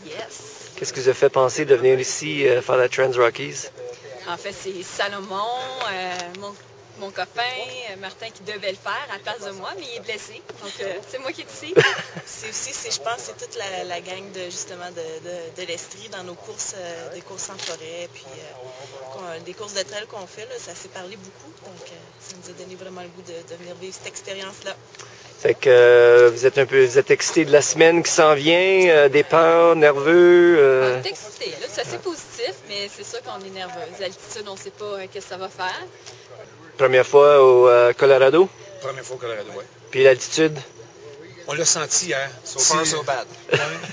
Yes. Qu'est-ce qui vous a fait penser de venir ici faire la Trans Rockies? En fait, c'est Salomon, mon copain, Martin, qui devait le faire à la place de moi, mais il est blessé. Donc, c'est moi qui est ici. C'est aussi, je pense, c'est toute la gang justement de l'Estrie dans nos courses, des courses en forêt, puis des courses de trail qu'on fait, là, ça s'est parlé beaucoup. Donc, ça nous a donné vraiment le goût de venir vivre cette expérience-là. Fait que vous êtes excité de la semaine qui s'en vient, des peurs, nerveux? On est excité, là, c'est assez positif, mais c'est sûr qu'on est nerveux. L'altitude, on ne sait pas qu'est-ce que ça va faire. Première fois au Colorado? Première fois au Colorado, oui. Puis l'altitude? On l'a senti hier. So far, so bad.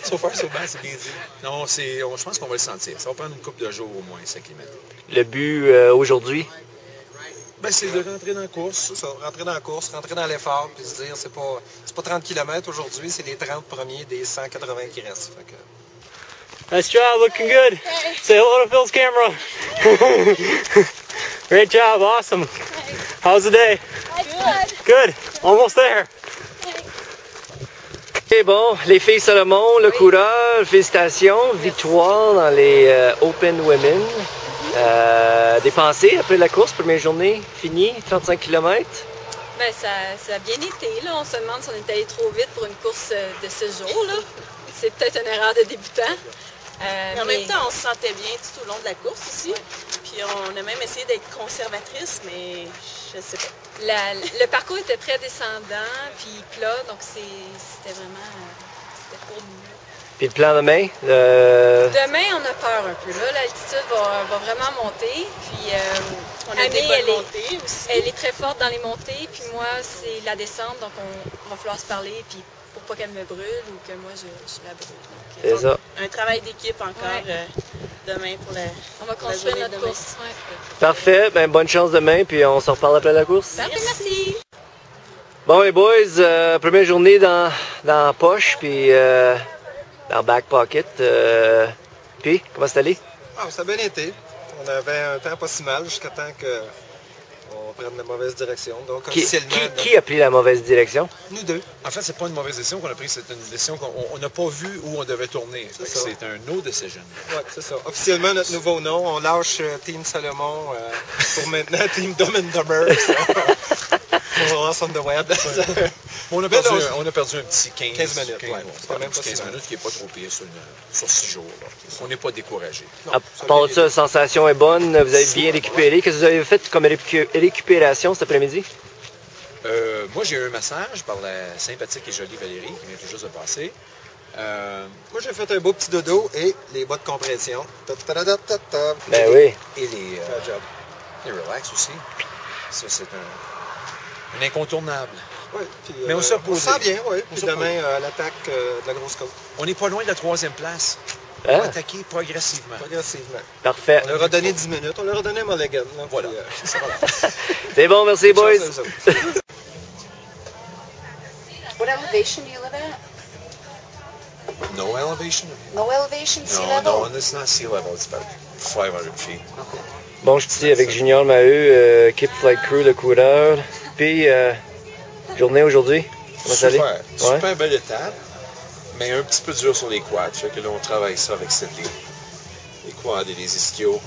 So far, so bad, c'est bien dit. Non, je pense qu'on va le sentir. Ça va prendre une couple de jours au moins, s'acclimater. Le but aujourd'hui? Ben, c'est de rentrer dans la course. C'est ça, rentrer dans la course, rentrer dans l'effort, puis se dire, c'est pas 30 km aujourd'hui, c'est les 30 premiers des 180 qui restent. Fait que... Nice job, looking good. Hey. Say hello to Phil's camera. Great job, awesome. Hey. How's the day? Good. Good, almost there. Okay, bon, les filles Salomon, le coureur, félicitations, victoire dans les Open Women. Des pensées après la course, première journée, finie, 35 km? Ben, ça a bien été, là. On se demande si on est allé trop vite pour une course de ce jour-là. C'est peut-être une erreur de débutant. Mais en même temps, on se sentait bien tout au long de la course aussi. Ouais. Puis on a même essayé d'être conservatrice, mais je sais pas. Le parcours était très descendant, puis plat, donc c'était vraiment c'était pour nous. Puis le plan demain? Demain, on a peur un peu. Là, l'altitude va vraiment monter. Puis on a des bonnes montées aussi. Elle est très forte dans les montées, puis moi, c'est la descente, donc on va falloir se parler, puis pour pas qu'elle me brûle ou que moi, je la brûle. C'est ça. Un travail d'équipe encore demain pour on va construire notre course. Ouais. Parfait, ben bonne chance demain, puis on se reparle après la course. Parfait, merci. Bon les boys, première journée dans la poche, puis dans le back pocket. Puis, comment c'est allé? Ah, ça a bien été. On avait un temps pas si mal jusqu'à temps qu'on prenne la mauvaise direction. Donc, officiellement... Qui a pris la mauvaise direction? Nous deux. En fait, c'est pas une mauvaise décision qu'on a prise, c'est une décision qu'on n'a pas vu où on devait tourner. C'est un no decision. Oui, c'est ça. Officiellement, notre nouveau nom, on lâche Team Salomon pour maintenant Team Dumb and Dumber. On va voir sur le web. On a perdu un petit 15 minutes. C'est quand même 15 minutes qui n'est pas trop pire sur 6 jours. Là. On n'est pas découragé. À part de ça, la sensation est bonne, vous avez bien récupéré. Qu'est-ce que vous avez fait comme récupération cet après-midi? Moi, j'ai eu un massage par la sympathique et jolie Valérie qui vient tout juste de passer. Moi, j'ai fait un beau petit dodo et les bas de compression. Ben oui. Et les relax aussi. Ça, c'est un incontournable. Oui, puis, mais on se repose. On sent bien, oui. Puis demain, l'attaque de la grosse côte. On n'est pas loin de la 3e place. On va attaquer progressivement. Progressivement. Parfait. On leur a donné 10 minutes. On leur a donné un Mulligan. Voilà. C'est bon, merci, boys. What elevation do you live at? No elevation? No elevation, sea level? No, it's not sea level. It's about 500 feet. Okay. Bon, je suis ici avec Junior Maheu, équipe Flight Crew, le coureur. Puis, journée aujourd'hui, comment ça allait? Super belle étape, mais un petit peu dur sur les quads. Fait que là, on travaille ça avec les quads et les ischios.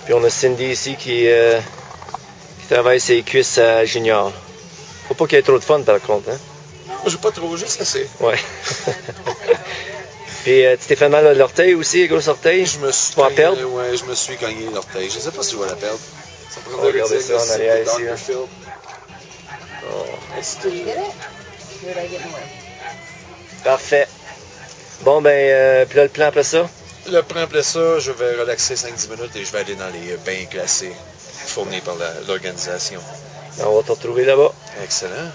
Puis on a Cindy ici qui travaille ses cuisses à Junior. Faut pas qu'il y ait trop de fun par contre, hein? Moi, j'ai pas trop, juste assez. Ouais. Puis tu t'es fait mal à l'orteil aussi, gros orteil? Je me suis cogné, perdre? Ouais, je me suis cogné l'orteil. Je sais pas si je vais la perdre. Ça on va regarder ça en arrière ici. Hein. Parfait. Bon, ben, puis là, le plan après ça? Le plan après ça, je vais relaxer 5-10 minutes et je vais aller dans les bains glacés fournis par l'organisation. On va te retrouver là-bas. Excellent.